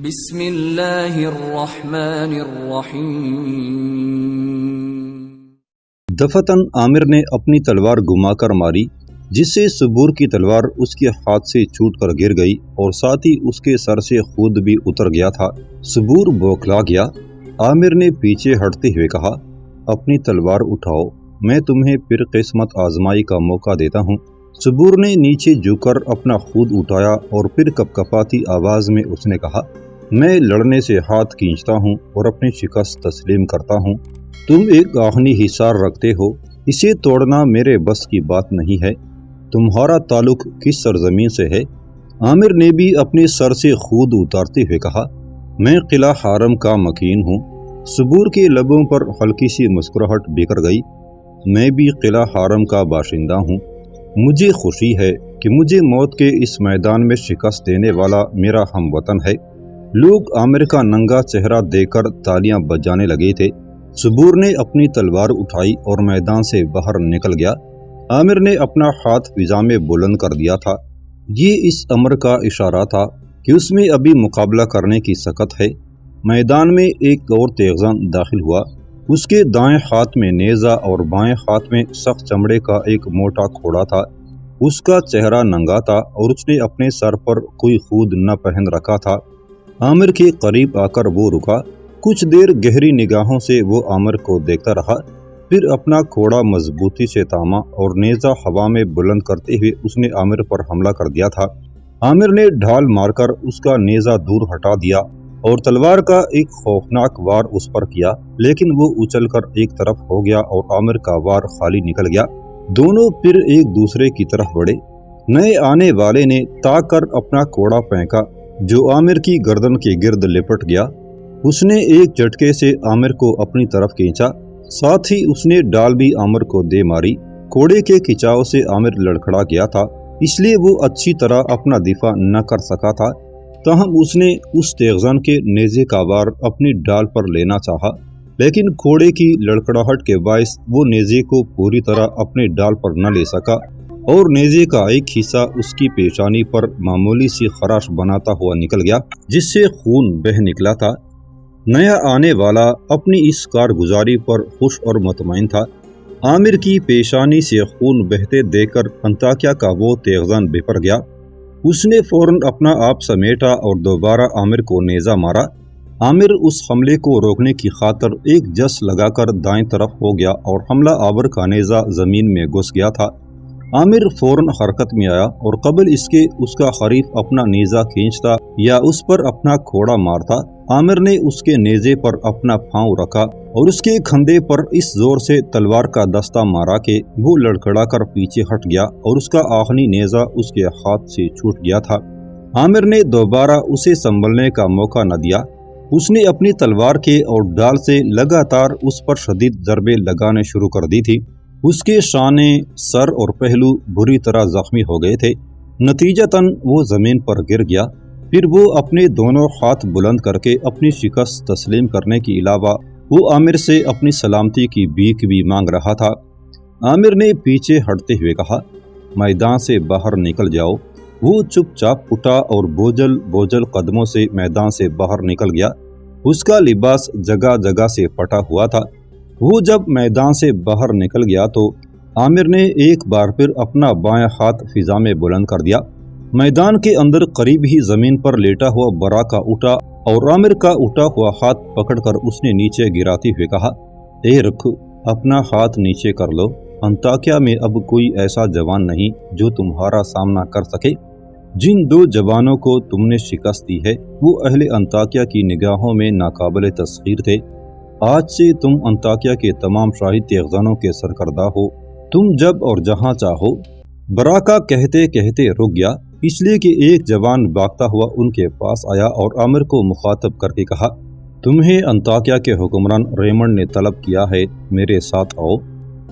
بسم اللہ الرحمن الرحیم۔ دفتن عامر نے اپنی تلوار گما کر ماری، جس سے سبور کی تلوار اس کے ہاتھ سے چھوٹ کر گر گئی اور ساتھ ہی اس کے سر سے خود بھی اتر گیا تھا۔ سبور بوکھلا گیا۔ عامر نے پیچھے ہٹتے ہوئے کہا، اپنی تلوار اٹھاؤ، میں تمہیں پھر قسمت آزمائی کا موقع دیتا ہوں۔ سبور نے نیچے جھک کر اپنا خود اٹھایا اور پھر کپکپاتی آواز میں اس نے کہا، میں لڑنے سے ہاتھ کھینچتا ہوں اور اپنی شکست تسلیم کرتا ہوں۔ تم ایک آہنی حصار رکھتے ہو، اسے توڑنا میرے بس کی بات نہیں ہے۔ تمہارا تعلق کس سرزمین سے ہے؟ عامر نے بھی اپنے سر سے خود اتارتے ہوئے کہا، میں قلعہ حرم کا مکین ہوں۔ سبور کے لبوں پر ہلکی سی مسکراہٹ بکھر گئی۔ میں بھی قلعہ حرم کا باشندہ ہوں۔ مجھے خوشی ہے کہ مجھے موت کے اس میدان میں شکست دینے والا میرا ہم وطن ہے۔ لوگ عامر کا ننگا چہرہ دیکھ کر تالیاں بجانے لگے تھے۔ سبور نے اپنی تلوار اٹھائی اور میدان سے باہر نکل گیا۔ عامر نے اپنا ہاتھ فضا میں بلند کر دیا تھا۔ یہ اس امر کا اشارہ تھا کہ اس میں ابھی مقابلہ کرنے کی سکت ہے۔ میدان میں ایک اور تیغزن داخل ہوا۔ اس کے دائیں ہاتھ میں نیزہ اور بائیں ہاتھ میں سخت چمڑے کا ایک موٹا کھوڑا تھا۔ اس کا چہرہ ننگا تھا اور اس نے اپنے سر پر کوئی خود نہ پہن رکھا تھا۔ عامر کے قریب آ کر وہ رکا۔ کچھ دیر گہری نگاہوں سے وہ عامر کو دیکھتا رہا، پھر اپنا کھوڑا مضبوطی سے تھاما اور نیزہ ہوا میں بلند کرتے ہوئے اس نے عامر پر حملہ کر دیا تھا۔ عامر نے ڈھال مار کر اس کا نیزہ دور ہٹا دیا اور تلوار کا ایک خوفناک وار اس پر کیا، لیکن وہ اچھل کر ایک طرف ہو گیا اور عامر کا وار خالی نکل گیا۔ دونوں پھر ایک دوسرے کی طرف بڑھے۔ نئے آنے والے نے تاک کر اپنا کھوڑا پھینکا جو عامر کی گردن کے گرد لپٹ گیا۔ اس نے ایک جھٹکے سے عامر کو اپنی طرف کھینچا، ساتھ ہی اس نے ڈال بھی عامر کو دے ماری۔ کھوڑے کے کھچاؤ سے عامر لڑکھڑا گیا تھا، اس لیے وہ اچھی طرح اپنا دفاع نہ کر سکا تھا۔ تاہم اس نے اس تیغزن کے نیزے کا وار اپنی ڈال پر لینا چاہا، لیکن کھوڑے کی لڑکھڑاہٹ کے باعث وہ نیزے کو پوری طرح اپنے ڈال پر نہ لے سکا اور نیزے کا ایک حصہ اس کی پیشانی پر معمولی سی خراش بناتا ہوا نکل گیا، جس سے خون بہہ نکلا تھا۔ نیا آنے والا اپنی اس کارگزاری پر خوش اور مطمئن تھا۔ عامر کی پیشانی سے خون بہتے دیکھ کر انطاکیہ کا وہ تیغزن بپھر گیا۔ اس نے فوراً اپنا آپ سمیٹا اور دوبارہ عامر کو نیزہ مارا۔ عامر اس حملے کو روکنے کی خاطر ایک جس لگا کر دائیں طرف ہو گیا اور حملہ آور کا نیزہ زمین میں گھس گیا تھا۔ عامر فوراً حرکت میں آیا اور قبل اس کے اس کا حریف اپنا نیزہ کھینچتا یا اس پر اپنا کھوڑا مارتا، عامر نے اس کے نیزے پر اپنا پاؤں رکھا اور اس کے کھندے پر اس زور سے تلوار کا دستہ مارا کہ وہ لڑکھڑا کر پیچھے ہٹ گیا اور اس کا آخری نیزہ اس کے ہاتھ سے چھوٹ گیا تھا۔ عامر نے دوبارہ اسے سنبھلنے کا موقع نہ دیا۔ اس نے اپنی تلوار کے اور ڈال سے لگاتار اس پر شدید ضربیں لگانے شروع کر دی تھی۔ اس کے شانے، سر اور پہلو بری طرح زخمی ہو گئے تھے۔ نتیجتاً وہ زمین پر گر گیا۔ پھر وہ اپنے دونوں ہاتھ بلند کر کے اپنی شکست تسلیم کرنے کے علاوہ وہ عامر سے اپنی سلامتی کی بھیک بھی مانگ رہا تھا۔ عامر نے پیچھے ہٹتے ہوئے کہا، میدان سے باہر نکل جاؤ۔ وہ چپ چاپ اٹھا اور بوجھل قدموں سے میدان سے باہر نکل گیا۔ اس کا لباس جگہ جگہ سے پھٹا ہوا تھا۔ وہ جب میدان سے باہر نکل گیا تو عامر نے ایک بار پھر اپنا بائیں ہاتھ فضا میں بلند کر دیا۔ میدان کے اندر قریب ہی زمین پر لیٹا ہوا براکا اٹھا اور عامر کا اٹھا ہوا ہاتھ پکڑ کر اس نے نیچے گراتے ہوئے کہا، اے رکھ، اپنا ہاتھ نیچے کر لو۔ انطاکیہ میں اب کوئی ایسا جوان نہیں جو تمہارا سامنا کر سکے۔ جن دو جوانوں کو تم نے شکست دی ہے وہ اہل انطاکیہ کی نگاہوں میں ناقابل تسخیر تھے۔ آج سے تم انطاکیہ کے تمام شاہی تیغزنوں کے سرکردہ ہو، تم جب اور جہاں چاہو۔ براکا کہتے کہتے رک گیا، اس لیے کہ ایک جوان بھاگتا ہوا ان کے پاس آیا اور عامر کو مخاطب کر کے کہا، تمہیں انطاکیہ کے حکمران ریمنڈ نے طلب کیا ہے، میرے ساتھ آؤ۔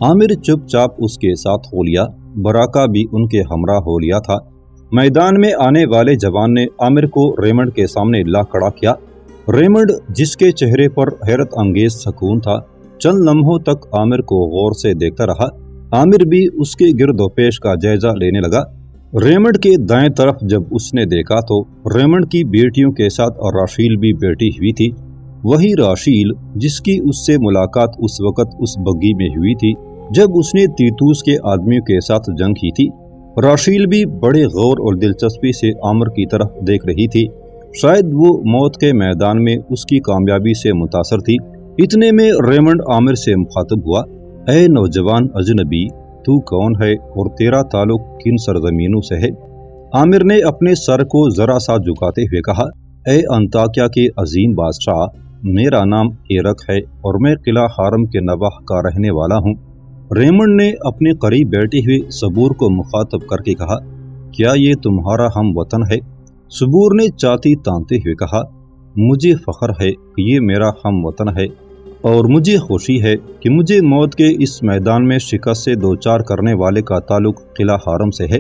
عامر چپ چاپ اس کے ساتھ ہو لیا۔ براکا بھی ان کے ہمراہ ہو لیا تھا۔ میدان میں آنے والے جوان نے عامر کو ریمنڈ کے سامنے لا کھڑا کیا۔ ریمنڈ، جس کے چہرے پر حیرت انگیز سکون تھا، چند لمحوں تک عامر کو غور سے دیکھتا رہا۔ عامر بھی اس کے گرد و پیش کا جائزہ لینے لگا۔ ریمنڈ کے دائیں طرف جب اس نے دیکھا تو ریمنڈ کی بیٹیوں کے ساتھ راشیل بھی بیٹھی ہوئی تھی، وہی راشیل جس کی اس سے ملاقات اس وقت اس بگی میں ہوئی تھی جب اس نے تیتوس کے آدمیوں کے ساتھ جنگ کی تھی۔ راشیل بھی بڑے غور اور دلچسپی سے عامر کی طرف دیکھ رہی تھی، شاید وہ موت کے میدان میں اس کی کامیابی سے متاثر تھی۔ اتنے میں ریمنڈ عامر سے مخاطب ہوا، اے نوجوان اجنبی، تو کون ہے اور تیرا تعلق کن سرزمینوں سے ہے؟ عامر نے اپنے سر کو ذرا سا جھکاتے ہوئے کہا، اے انطاکیہ کے عظیم بادشاہ، میرا نام ایرک ہے اور میں قلعہ حارم کے نواح کا رہنے والا ہوں۔ ریمنڈ نے اپنے قریب بیٹھے ہوئے صبور کو مخاطب کر کے کہا، کیا یہ تمہارا ہم وطن ہے؟ صبور نے چھاتی تانتے ہوئے کہا، مجھے فخر ہے کہ یہ میرا ہم وطن ہے اور مجھے خوشی ہے کہ مجھے موت کے اس میدان میں شکست سے دوچار کرنے والے کا تعلق قلعہ حارم سے ہے۔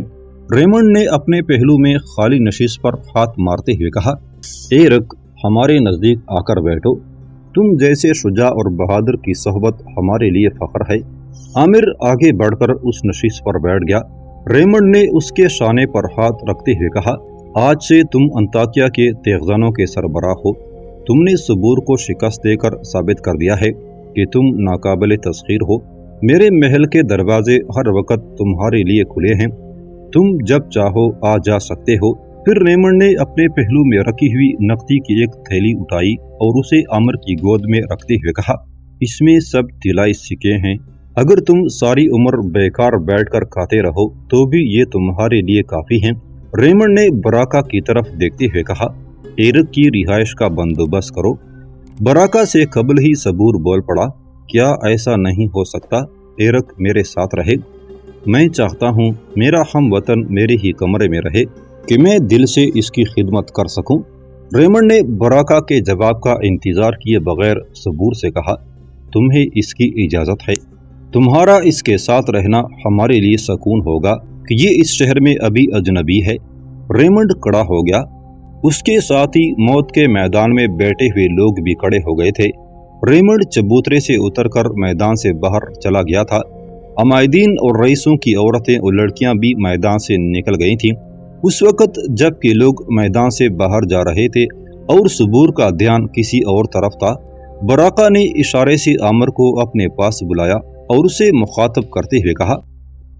ریمنڈ نے اپنے پہلو میں خالی نشست پر ہاتھ مارتے ہوئے کہا، ایرک، ہمارے نزدیک آ کر بیٹھو، تم جیسے شجاع اور بہادر کی صحبت ہمارے لیے فخر ہے۔ عامر آگے بڑھ کر اس نشست پر بیٹھ گیا۔ ریمنڈ نے اس کے شانے پر ہاتھ رکھتے ہوئے کہا، آج سے تم انطاکیہ کے تیغزانوں کے سربراہ ہو۔ تم نے صبور کو شکست دے کر ثابت کر دیا ہے کہ تم ناقابل تسخیر ہو۔ میرے محل کے دروازے ہر وقت تمہارے لیے کھلے ہیں، تم جب چاہو آ جا سکتے ہو۔ پھر ریمنڈ نے اپنے پہلو میں رکھی ہوئی نقدی کی ایک تھیلی اٹھائی اور اسے عامر کی گود میں رکھتے ہوئے کہا، اس میں سب طلائی سکے ہیں، اگر تم ساری عمر بیکار بیٹھ کر کھاتے رہو تو بھی یہ تمہارے لیے کافی ہیں۔ ریمنڈ نے براکا کی طرف دیکھتے ہوئے کہا، ایرک کی رہائش کا بندوبست کرو۔ براکا سے قبل ہی صبور بول پڑا، کیا ایسا نہیں ہو سکتا؟ ایرک میرے ساتھ رہے، میں چاہتا ہوں میرا ہم وطن میرے ہی کمرے میں رہے کہ میں دل سے اس کی خدمت کر سکوں۔ ریمنڈ نے براکا کے جواب کا انتظار کیے بغیر صبور سے کہا، تمہیں اس کی اجازت ہے، تمہارا اس کے ساتھ رہنا ہمارے لیے سکون ہوگا کہ یہ اس شہر میں ابھی اجنبی ہے۔ ریمنڈ کھڑا ہو گیا، اس کے ساتھ ہی موت کے میدان میں بیٹھے ہوئے لوگ بھی کھڑے ہو گئے تھے۔ ریمنڈ چبوترے سے اتر کر میدان سے باہر چلا گیا تھا۔ عمائدین اور رئیسوں کی عورتیں اور لڑکیاں بھی میدان سے نکل گئی تھیں۔ اس وقت جب کہ لوگ میدان سے باہر جا رہے تھے اور صبور کا دھیان کسی اور طرف تھا، براکا نے اشارے سے عامر کو اپنے پاس بلایا اور اسے مخاطب کرتے ہوئے کہا،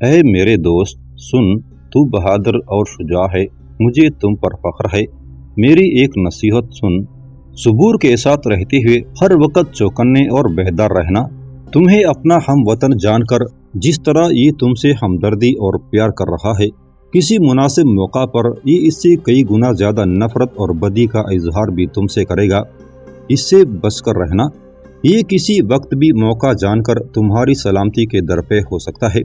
اے میرے دوست، سن، تو بہادر اور شجاع ہے، مجھے تم پر فخر ہے۔ میری ایک نصیحت سن، صبور کے ساتھ رہتے ہوئے ہر وقت چوکنے اور بیدار رہنا۔ تمہیں اپنا ہم وطن جان کر جس طرح یہ تم سے ہمدردی اور پیار کر رہا ہے، کسی مناسب موقع پر یہ اس سے کئی گنا زیادہ نفرت اور بدی کا اظہار بھی تم سے کرے گا۔ اس سے بچ کر رہنا، یہ کسی وقت بھی موقع جان کر تمہاری سلامتی کے درپے ہو سکتا ہے۔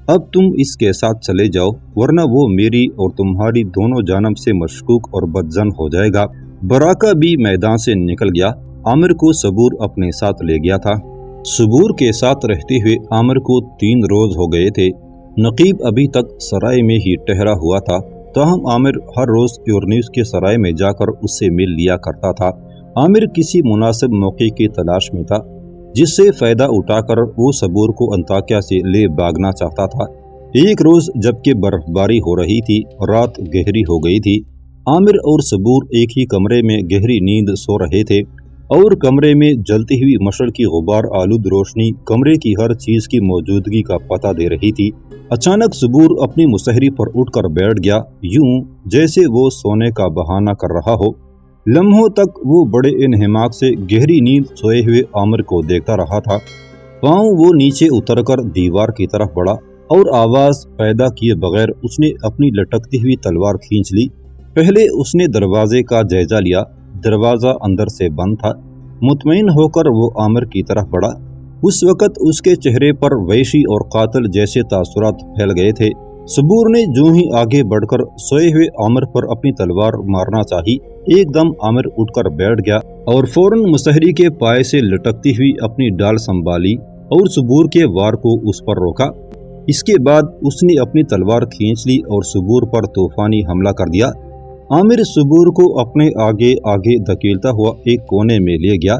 اب تم اس کے ساتھ چلے جاؤ، ورنہ وہ میری اور تمہاری دونوں جانب سے مشکوک اور بدظن ہو جائے گا۔ براکا بھی میدان سے نکل گیا۔ عامر کو صبور اپنے ساتھ لے گیا تھا۔ صبور کے ساتھ رہتے ہوئے عامر کو 3 روز ہو گئے تھے۔ نقیب ابھی تک سرائے میں ہی ٹہرا ہوا تھا، تاہم عامر ہر روز یورنیوس کے سرائے میں جا کر اس سے مل لیا کرتا تھا۔ عامر کسی مناسب موقع کی تلاش میں تھا جس سے فائدہ اٹھا کر وہ صبور کو انطاکیہ سے لے بھاگنا چاہتا تھا۔ ایک روز جبکہ برف باری ہو رہی تھی، رات گہری ہو گئی تھی، عامر اور صبور ایک ہی کمرے میں گہری نیند سو رہے تھے اور کمرے میں جلتی ہوئی مشعل کی غبار آلود روشنی کمرے کی ہر چیز کی موجودگی کا پتہ دے رہی تھی۔ اچانک صبور اپنی مسہری پر اٹھ کر بیٹھ گیا، یوں جیسے وہ سونے کا بہانہ کر رہا ہو۔ لمحوں تک وہ بڑے انہماک سے گہری نیند سوئے ہوئے عامر کو دیکھتا رہا تھا۔ پاؤں وہ نیچے اتر کر دیوار کی طرف بڑھا اور آواز پیدا کیے بغیر اس نے اپنی لٹکتی ہوئی تلوار کھینچ لی۔ پہلے اس نے دروازے کا جائزہ لیا، دروازہ اندر سے بند تھا۔ مطمئن ہو کر وہ عامر کی طرف بڑھا۔ اس وقت اس کے چہرے پر وحشی اور قاتل جیسے تاثرات پھیل گئے تھے۔ صبور نے جو ہی آگے بڑھ کر سوئے ہوئے عامر پر اپنی تلوار مارنا چاہی، ایک دم عامر اٹھ کر بیٹھ گیا اور فوراً مسہری کے پائے سے لٹکتی ہوئی اپنی ڈال سنبھالی اور صبور کے وار کو اس پر روکا۔ اس کے بعد اس نے اپنی تلوار کھینچ لی اور صبور پر طوفانی حملہ کر دیا۔ عامر صبور کو اپنے آگے آگے دھکیلتا ہوا ایک کونے میں لے گیا۔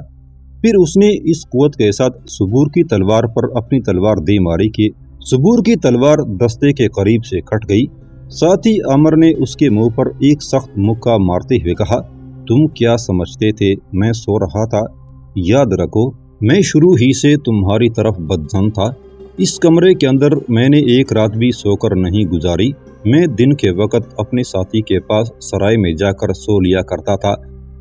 پھر اس نے اس قوت کے ساتھ صبور کی تلوار پر اپنی تلوار دے ماری کہ صبور کی تلوار دستے کے قریب سے کٹ گئی۔ ساتھ ہی عامر نے اس کے منہ پر ایک سخت مکہ مارتے ہوئے کہا، تم کیا سمجھتے تھے میں سو رہا تھا؟ یاد رکھو میں شروع ہی سے تمہاری طرف بدظن تھا۔ اس کمرے کے اندر میں نے ایک رات بھی سو کر نہیں گزاری۔ میں دن کے وقت اپنے ساتھی کے پاس سرائے میں جا کر سو لیا کرتا تھا،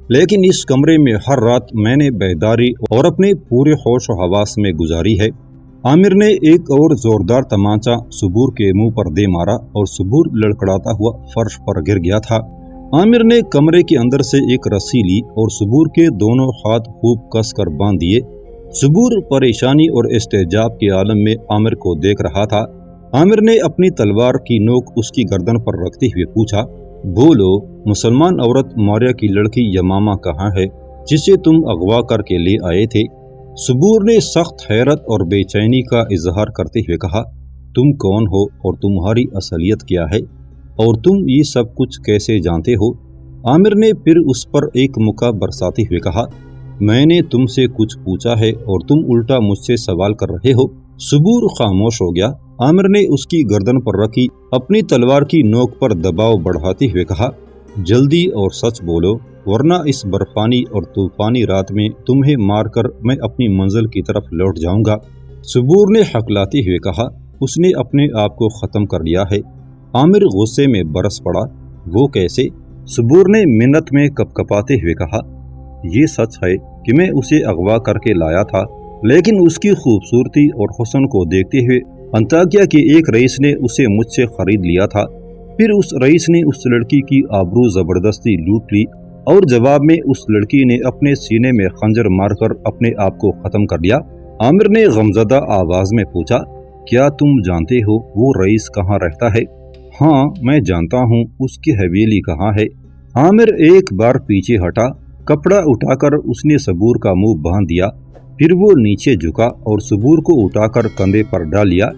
لیکن اس کمرے میں ہر رات میں نے بیداری اور اپنے پورے ہوش و حواس میں گزاری ہے۔ عامر نے ایک اور زوردار تمانچہ صبور کے منہ پر دے مارا اور صبور لڑکھڑاتا ہوا فرش پر گر گیا تھا۔ عامر نے کمرے کے اندر سے ایک رسی لی اور صبور کے دونوں ہاتھ خوب کس کر باندھ دیے۔ صبور پریشانی اور استعجاب کے عالم میں عامر کو دیکھ رہا تھا۔ عامر نے اپنی تلوار کی نوک اس کی گردن پر رکھتے ہوئے پوچھا، بولو مسلمان عورت ماریہ کی لڑکی یمامہ کہاں ہے جسے تم اغوا کر کے لے آئے تھے؟ صبور نے سخت حیرت اور بے چینی کا اظہار کرتے ہوئے کہا، تم کون ہو اور تمہاری اصلیت کیا ہے اور تم یہ سب کچھ کیسے جانتے ہو؟ عامر نے پھر اس پر ایک مکہ برساتے ہوئے کہا، میں نے تم سے کچھ پوچھا ہے اور تم الٹا مجھ سے سوال کر رہے ہو۔ صبور خاموش ہو گیا۔ عامر نے اس کی گردن پر رکھی اپنی تلوار کی نوک پر دباؤ بڑھاتے ہوئے کہا، جلدی اور سچ بولو ورنہ اس برفانی اور طوفانی رات میں تمہیں مار کر میں اپنی منزل کی طرف لوٹ جاؤں گا۔ صبور نے ہکلاتے ہوئے کہا، اس نے اپنے آپ کو ختم کر لیا ہے۔ عامر غصے میں برس پڑا، وہ کیسے؟ صبور نے منت میں کپکپاتے ہوئے کہا، یہ سچ ہے کہ میں اسے اغوا کر کے لایا تھا، لیکن اس کی خوبصورتی اور حسن کو دیکھتے ہوئے انطاکیہ کے ایک رئیس نے اسے مجھ سے خرید لیا تھا۔ پھر اس رئیس نے اس لڑکی کی آبرو زبردستی لوٹ لی اور جواب میں اس لڑکی نے اپنے سینے میں خنجر مار کر اپنے آپ کو ختم کر لیا۔ عامر نے غمزدہ آواز میں پوچھا، کیا تم جانتے ہو وہ رئیس کہاں رہتا ہے؟ ہاں میں جانتا ہوں، اس کی حویلی کہاں ہے؟ عامر ایک بار پیچھے ہٹا، کپڑا اٹھا کر اس نے صبور کا منہ باندھ دیا، پھر وہ نیچے جھکا اور صبور کو اٹھا کر کندھے پر ڈال لیا۔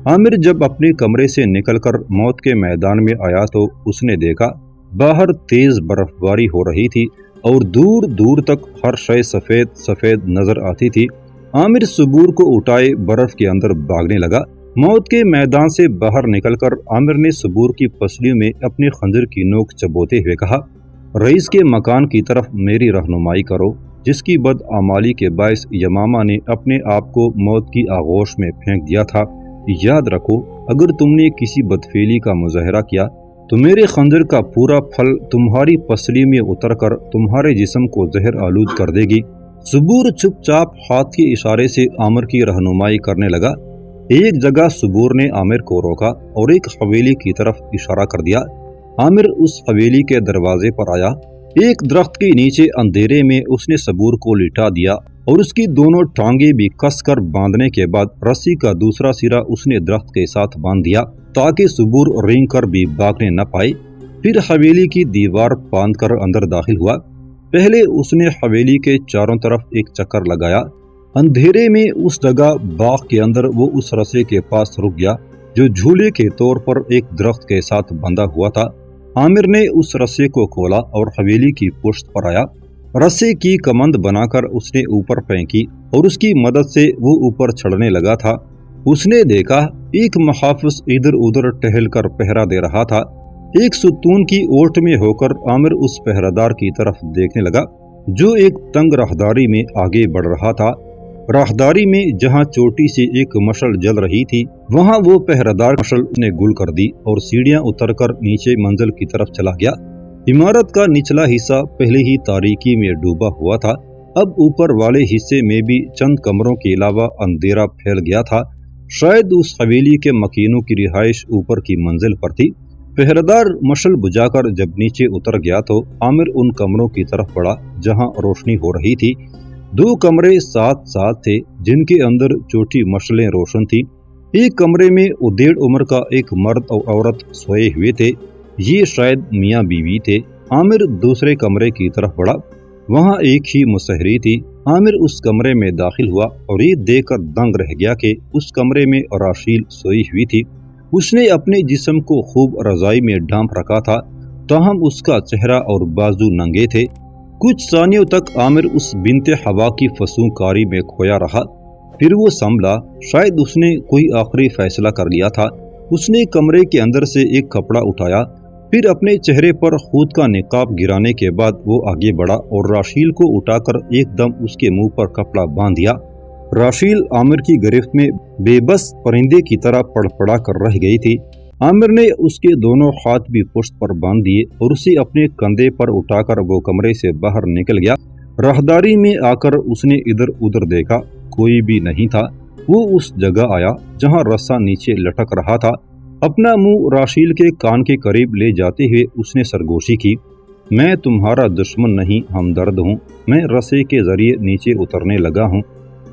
عامر جب اپنے کمرے سے نکل کر موت کے میدان میں آیا تو اس نے دیکھا باہر تیز برف باری ہو رہی تھی اور دور دور تک ہر شے سفید سفید نظر آتی تھی۔ عامر صبور کو اٹھائے برف کے اندر بھاگنے لگا۔ موت کے میدان سے باہر نکل کر عامر نے صبور کی پسلیوں میں اپنے خنجر کی نوک چبوتے ہوئے کہا، رئیس کے مکان کی طرف میری رہنمائی کرو جس کی بدعمالی کے باعث یمامہ نے اپنے آپ کو موت کی آغوش میں پھینک دیا تھا۔ یاد رکھو اگر تم نے کسی بدفعلی کا مظاہرہ کیا تو میرے خنجر کا پورا پھل تمہاری پسلی میں اتر کر تمہارے جسم کو زہر آلود کر دے گی۔ صبور چپ چاپ ہاتھ کے اشارے سے عامر کی رہنمائی کرنے لگا۔ ایک جگہ صبور نے عامر کو روکا اور ایک حویلی کی طرف اشارہ کر دیا۔ عامر اس حویلی کے دروازے پر آیا۔ ایک درخت کے نیچے اندھیرے میں اس نے صبور کو لٹا دیا اور اس کی دونوں ٹانگیں بھی کس کر باندھنے کے بعد رسی کا دوسرا سرا اس نے درخت کے ساتھ باندھ دیا تاکہ صبور رینگ کر بھی بھاگنے نہ پائے۔ پھر حویلی کی دیوار باندھ کر اندر داخل ہوا۔ پہلے اس نے حویلی کے چاروں طرف ایک چکر لگایا۔ اندھیرے میں اس جگہ باغ کے اندر وہ اس رسے کے پاس رک گیا جو جھولے کے طور پر ایک درخت کے ساتھ بندھا ہوا تھا۔ عامر نے اس رسے کو کھولا اور حویلی کی پشت پر آیا۔ رسے کی کمند بنا کر اس نے اوپر پھینکی اور اس کی مدد سے وہ اوپر چڑھنے لگا تھا۔ اس نے دیکھا ایک محافظ ادھر ادھر ٹہل کر پہرا دے رہا تھا۔ ایک ستون کی اوٹ میں ہو کر عامر اس پہرادار کی طرف دیکھنے لگا جو ایک تنگ راہداری میں آگے بڑھ رہا تھا۔ راہداری میں جہاں چوٹی سے ایک مشعل جل رہی تھی وہاں وہ پہرادار مشعل نے گل کر دی اور سیڑھیاں اتر کر نیچے منزل کی طرف چلا گیا۔ عمارت کا نچلا حصہ پہلے ہی تاریکی میں ڈوبا ہوا تھا، اب اوپر والے حصے میں بھی چند کمروں کے علاوہ اندھیرا پھیل گیا تھا۔ شاید اس حویلی کے مکینوں کی رہائش اوپر کی منزل پر تھی۔ پہرادار مشعل بجھا کر جب نیچے اتر گیا تو عامر ان کمروں کی طرف بڑھا جہاں روشنی ہو رہی تھی۔ دو کمرے ساتھ ساتھ تھے جن کے اندر چھوٹی مشعلیں روشن تھیں۔ ایک کمرے میں ادھیڑ عمر کا ایک مرد اور عورت سوئے ہوئے تھے، یہ شاید میاں بیوی تھے۔ عامر دوسرے کمرے کی طرف بڑھا، وہاں ایک ہی مسہری تھی۔ عامر اس کمرے میں داخل ہوا اور یہ دیکھ کر دنگ رہ گیا کہ اس کمرے میں راشیل سوئی ہوئی تھی۔ اس نے اپنے جسم کو خوب رضائی میں ڈھانپ رکھا تھا، تاہم اس کا چہرہ اور بازو ننگے تھے۔ کچھ ثانیوں تک عامر اس بنت ہوا کی فسونکاری میں کھویا رہا، پھر وہ سنبھلا، شاید اس نے کوئی آخری فیصلہ کر لیا تھا۔ اس نے کمرے کے اندر سے ایک کپڑا اٹھایا، پھر اپنے چہرے پر خود کا نقاب گرانے کے بعد وہ آگے بڑھا اور راشیل کو اٹھا کر ایک دم اس کے منہ پر کپڑا باندھ دیا۔ راشیل عامر کی گرفت میں بے بس پرندے کی طرح پڑپڑا کر رہ گئی تھی۔ عامر نے اس کے دونوں ہاتھ بھی پشت پر باندھ دیے اور اسے اپنے کندھے پر اٹھا کر وہ کمرے سے باہر نکل گیا۔ راہداری میں آ کر اس نے ادھر ادھر دیکھا، کوئی بھی نہیں تھا۔ وہ اس جگہ آیا جہاں رسا نیچے لٹک رہا تھا۔ اپنا منہ راشیل کے کان کے قریب لے جاتے ہوئے اس نے سرگوشی کی، میں تمہارا دشمن نہیں، ہمدرد ہوں۔ میں رسے کے ذریعے نیچے اترنے لگا ہوں۔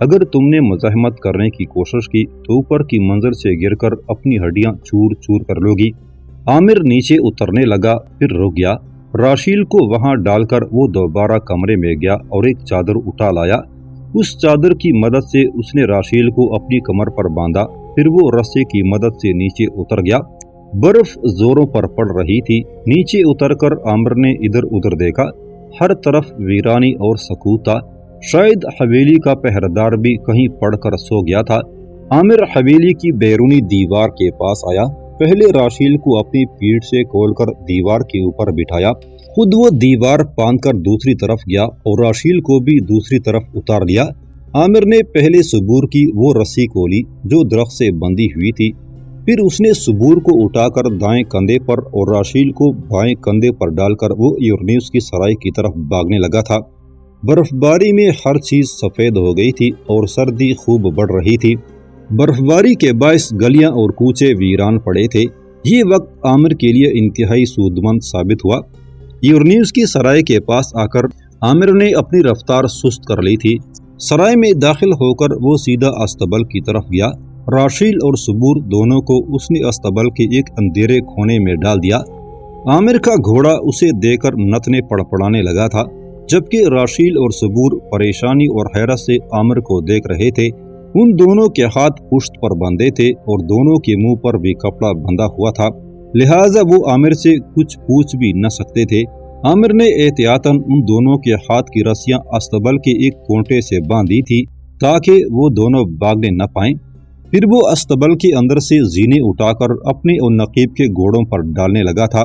اگر تم نے مزاحمت کرنے کی کوشش کی تو اوپر کی منزل سے گر کر اپنی ہڈیاں چور چور کر لو گی۔ عامر نیچے اترنے لگا، پھر رک گیا۔ راشیل کو وہاں ڈال کر وہ دوبارہ کمرے میں گیا اور ایک چادر اٹھا لایا۔ اس چادر کی مدد سے اس نے راشیل کو اپنی کمر پر باندھا، پھر وہ رسے کی مدد سے نیچے اتر گیا۔ برف زوروں پر پڑ رہی تھی۔ نیچے اتر کر عامر نے ادھر ادھر دیکھا، ہر طرف ویرانی اور سکوت تھا۔ شاید حویلی کا پہرےدار بھی کہیں پڑ کر سو گیا تھا۔ عامر حویلی کی بیرونی دیوار کے پاس آیا، پہلے راشیل کو اپنی پیٹھ سے کھول کر دیوار کے اوپر بٹھایا، خود وہ دیوار باندھ کر دوسری طرف گیا اور راشیل کو بھی دوسری طرف اتار دیا۔ عامر نے پہلے صبور کی وہ رسی کھولی جو درخت سے بندھی ہوئی تھی، پھر اس نے صبور کو اٹھا کر دائیں کندھے پر اور راشیل کو بائیں کندھے پر ڈال کر وہ یورنیوس کی سرائے کی طرف بھاگنے لگا تھا۔ برف باری میں ہر چیز سفید ہو گئی تھی اور سردی خوب بڑھ رہی تھی۔ برف باری کے باعث گلیاں اور کوچے ویران پڑے تھے۔ یہ وقت عامر کے لیے انتہائی سودمند ثابت ہوا۔ یورنیوس کی سرائے کے پاس آ کر عامر نے اپنی رفتار سست کر لی تھی۔ سرائے میں داخل ہو کر وہ سیدھا استبل کی طرف گیا۔ راشیل اور صبور دونوں کو اس نے استبل کے ایک اندھیرے کونے میں ڈال دیا۔ عامر کا گھوڑا اسے دیکھ کر نتنے پڑپڑانے لگا تھا، جبکہ راشیل اور صبور پریشانی اور حیرت سے عامر کو دیکھ رہے تھے۔ ان دونوں کے ہاتھ پشت پر بندھے تھے اور دونوں کے منہ پر بھی کپڑا بندھا ہوا تھا، لہٰذا وہ عامر سے کچھ پوچھ بھی نہ سکتے تھے۔ عامر نے احتیاطاً ان دونوں کے ہاتھ کی رسیاں استبل کے ایک کونٹے سے باندھی تھی تاکہ وہ دونوں بھاگنے نہ پائیں۔ پھر وہ استبل کے اندر سے زینے اٹھا کر اپنے اور نقیب کے گھوڑوں پر ڈالنے لگا تھا۔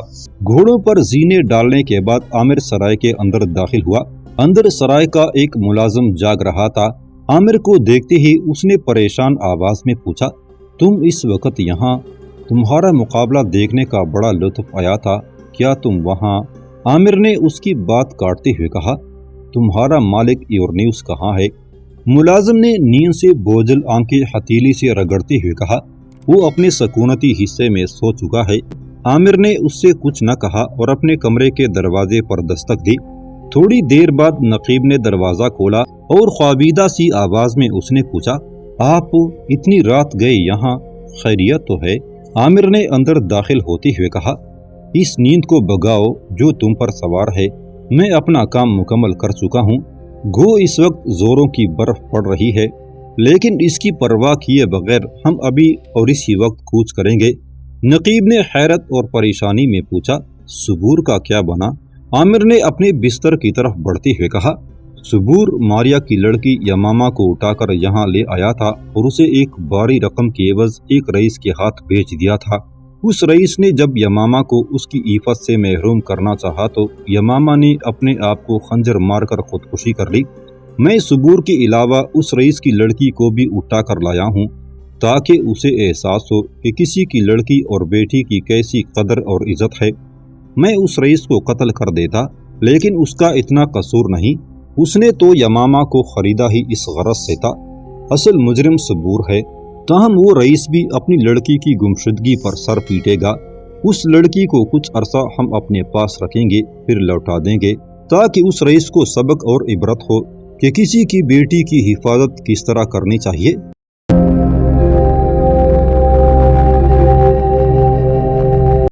گھوڑوں پر زینے ڈالنے کے بعد عامر سرائے کے اندر داخل ہوا۔ اندر سرائے کا ایک ملازم جاگ رہا تھا۔ عامر کو دیکھتے ہی اس نے پریشان آواز میں پوچھا، تم اس وقت یہاں؟ تمہارا مقابلہ دیکھنے کا بڑا لطف آیا تھا، کیا تم وہاں؟ عامر نے اس کی بات کاٹتے ہوئے کہا، تمہارا مالک یورنیوس کہاں ہے؟ ملازم نے نیند سے بوجھل آنکھیں ہتھیلی سے رگڑتے ہوئے کہا، وہ اپنے سکونتی حصے میں سو چکا ہے۔ عامر نے اس سے کچھ نہ کہا اور اپنے کمرے کے دروازے پر دستک دی۔ تھوڑی دیر بعد نقیب نے دروازہ کھولا اور خوابیدہ سی آواز میں اس نے پوچھا، آپ اتنی رات گئے یہاں، خیریت تو ہے؟ عامر نے اندر داخل ہوتے ہوئے کہا، اس نیند کو بھگاؤ جو تم پر سوار ہے، میں اپنا کام مکمل کر چکا ہوں۔ گو اس وقت زوروں کی برف پڑ رہی ہے، لیکن اس کی پرواہ کیے بغیر ہم ابھی اور اسی وقت کوچ کریں گے۔ نقیب نے حیرت اور پریشانی میں پوچھا، صبور کا کیا بنا؟ عامر نے اپنے بستر کی طرف بڑھتے ہوئے کہا، صبور ماریا کی لڑکی یمامہ کو اٹھا کر یہاں لے آیا تھا اور اسے ایک بھاری رقم کے عوض ایک رئیس کے ہاتھ بیچ دیا تھا۔ اس رئیس نے جب یمامہ کو اس کی عفت سے محروم کرنا چاہا تو یمامہ نے اپنے آپ کو خنجر مار کر خودکشی کر لی۔ میں صبور کے علاوہ اس رئیس کی لڑکی کو بھی اٹھا کر لایا ہوں تاکہ اسے احساس ہو کہ کسی کی لڑکی اور بیٹی کی کیسی قدر اور عزت ہے۔ میں اس رئیس کو قتل کر دیتا، لیکن اس کا اتنا قصور نہیں، اس نے تو یمامہ کو خریدا ہی اس غرض سے تھا۔ اصل مجرم صبور ہے، تاہم وہ رئیس بھی اپنی لڑکی کی گمشدگی پر سر پیٹے گا۔ اس لڑکی کو کچھ عرصہ ہم اپنے پاس رکھیں گے، پھر لوٹا دیں گے تاکہ اس رئیس کو سبق اور عبرت ہو کہ کسی کی بیٹی کی حفاظت کس طرح کرنی چاہیے۔